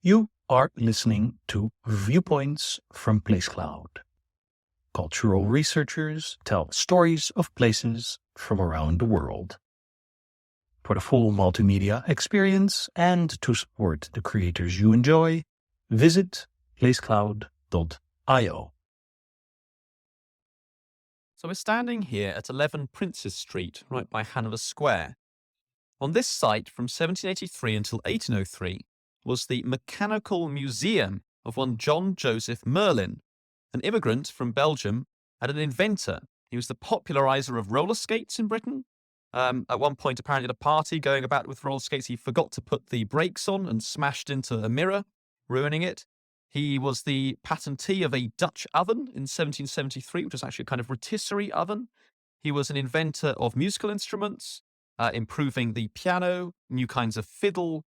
You are listening to Viewpoints from PlaceCloud. Cultural researchers tell stories of places from around the world. For the full multimedia experience and to support the creators you enjoy, visit placecloud.io. So we're standing here at 11 Princes Street, right by Hanover Square. On this site, from 1783 until 1803, was the Mechanical Museum of one John Joseph Merlin, an immigrant from Belgium and an inventor. He was the popularizer of roller skates in Britain. At one point, apparently at a party going about with roller skates, he forgot to put the brakes on and smashed into a mirror, ruining it. He was the patentee of a Dutch oven in 1773, which was actually a kind of rotisserie oven. He was an inventor of musical instruments, improving the piano, new kinds of fiddle,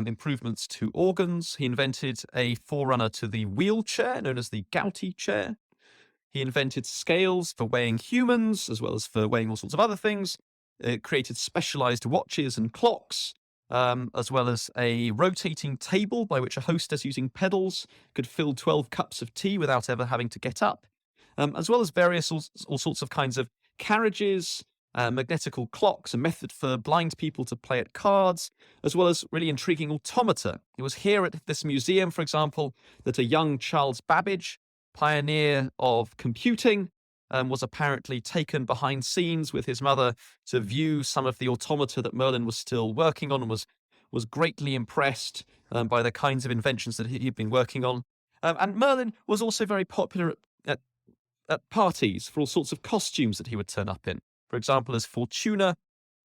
improvements to organs. He invented a forerunner to the wheelchair, known as the gouty chair. He invented scales for weighing humans, as well as for weighing all sorts of other things. It created specialized watches and clocks, as well as a rotating table by which a hostess using pedals could fill 12 cups of tea without ever having to get up, as well as various all sorts of kinds of carriages, magnetical clocks, a method for blind people to play at cards, as well as really intriguing automata. It was here at this museum, for example, that a young Charles Babbage, pioneer of computing, was apparently taken behind scenes with his mother to view some of the automata that Merlin was still working on, and was greatly impressed by the kinds of inventions that he'd been working on. And Merlin was also very popular at parties for all sorts of costumes that he would turn up in. For example, as Fortuna,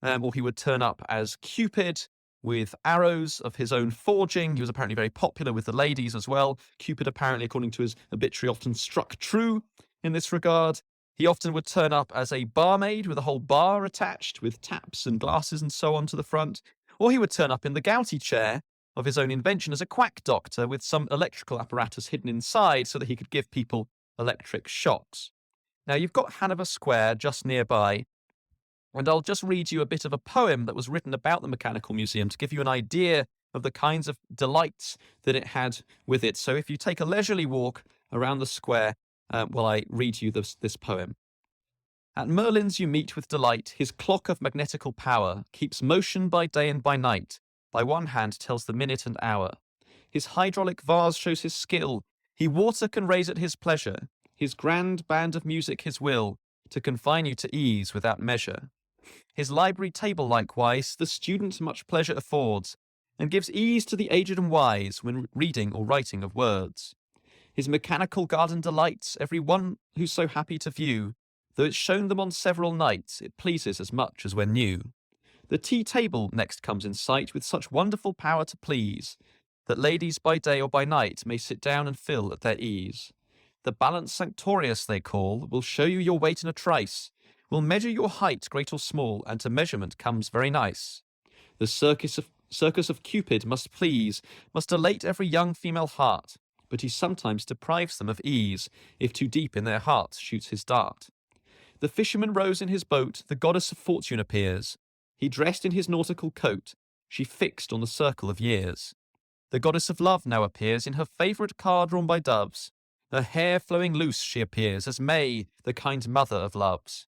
or he would turn up as Cupid with arrows of his own forging. He was apparently very popular with the ladies as well. Cupid, apparently, according to his obituary, often struck true in this regard. He often would turn up as a barmaid with a whole bar attached with taps and glasses and so on to the front. Or he would turn up in the gouty chair of his own invention as a quack doctor with some electrical apparatus hidden inside so that he could give people electric shocks. Now, you've got Hanover Square just nearby, and I'll just read you a bit of a poem that was written about the Mechanical Museum to give you an idea of the kinds of delights that it had with it. So if you take a leisurely walk around the square, while I read you this poem. At Merlin's you meet with delight, his clock of magnetical power keeps motion by day and by night, by one hand tells the minute and hour. His hydraulic vase shows his skill, he water can raise at his pleasure, his grand band of music his will, to confine you to ease without measure. His library table likewise the student much pleasure affords, and gives ease to the aged and wise when reading or writing of words. His mechanical garden delights every one who's so happy to view, though it's shown them on several nights, it pleases as much as when new. The tea table next comes in sight with such wonderful power to please, that ladies by day or by night may sit down and fill at their ease. The balance sanctorious they call will show you your weight in a trice, will measure your height great or small, and to measurement comes very nice. The circus of Cupid must please, must elate every young female heart, but he sometimes deprives them of ease, if too deep in their hearts shoots his dart. The fisherman rows in his boat, the goddess of fortune appears. He dressed in his nautical coat, she fixed on the circle of years. The goddess of love now appears in her favourite car drawn by doves. Her hair flowing loose she appears, as May, the kind mother of loves.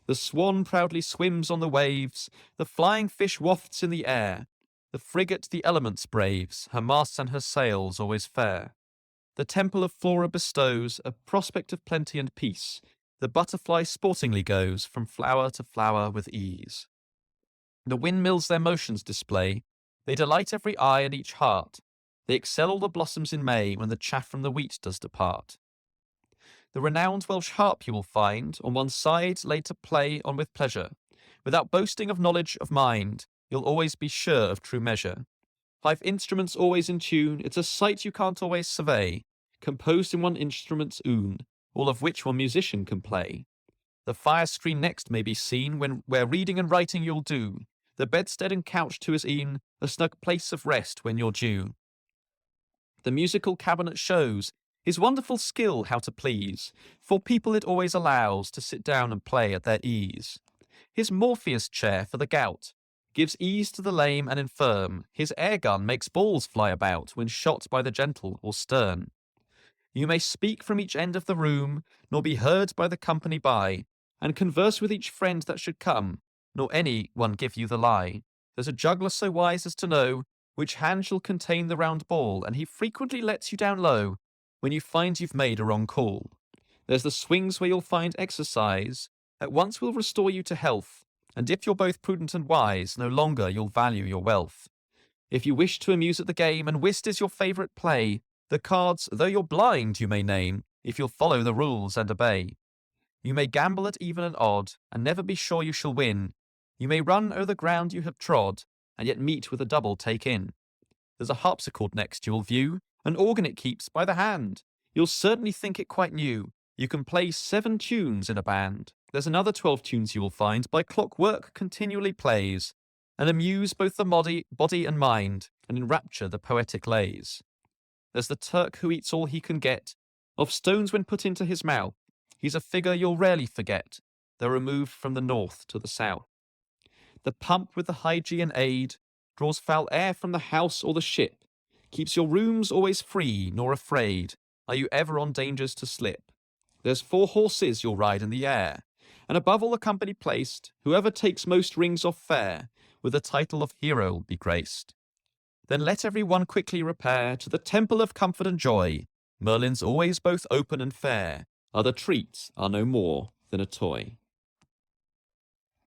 The swan proudly swims on the waves, the flying fish wafts in the air. The frigate the elements braves, her masts and her sails always fair. The temple of Flora bestows a prospect of plenty and peace. The butterfly sportingly goes from flower to flower with ease. The windmills their motions display. They delight every eye and each heart. They excel all the blossoms in May when the chaff from the wheat does depart. The renowned Welsh harp you will find on one side laid to play on with pleasure. Without boasting of knowledge of mind, you'll always be sure of true measure. 5 instruments always in tune, it's a sight you can't always survey, composed in one instrument's oon, all of which one musician can play. The fire screen next may be seen, where reading and writing you'll do, the bedstead and couch too is e'en, a snug place of rest when you're due. The musical cabinet shows his wonderful skill how to please, for people it always allows to sit down and play at their ease. His Morpheus chair for the gout, gives ease to the lame and infirm. His air gun makes balls fly about when shot by the gentle or stern. You may speak from each end of the room, nor be heard by the company by, and converse with each friend that should come, nor any one give you the lie. There's a juggler so wise as to know which hand shall contain the round ball, and he frequently lets you down low when you find you've made a wrong call. There's the swings where you'll find exercise, at once will restore you to health, and if you're both prudent and wise, no longer you'll value your wealth. If you wish to amuse at the game, and whist is your favourite play, the cards, though you're blind, you may name, if you'll follow the rules and obey. You may gamble at even and odd, and never be sure you shall win. You may run o'er the ground you have trod, and yet meet with a double take in. There's a harpsichord next you'll view, an organ it keeps by the hand. You'll certainly think it quite new. You can play 7 tunes in a band. There's another 12 tunes you will find by clockwork continually plays, and amuse both the body and mind, and enrapture the poetic lays. There's the Turk who eats all he can get, of stones when put into his mouth. He's a figure you'll rarely forget, though removed from the north to the south. The pump with the Hygiene aid draws foul air from the house or the ship, keeps your rooms always free, nor afraid are you ever on dangers to slip. There's 4 horses you'll ride in the air, and above all the company placed, whoever takes most rings off fair, with the title of hero will be graced. Then let every one quickly repair to the temple of comfort and joy. Merlin's always both open and fair. Other treats are no more than a toy.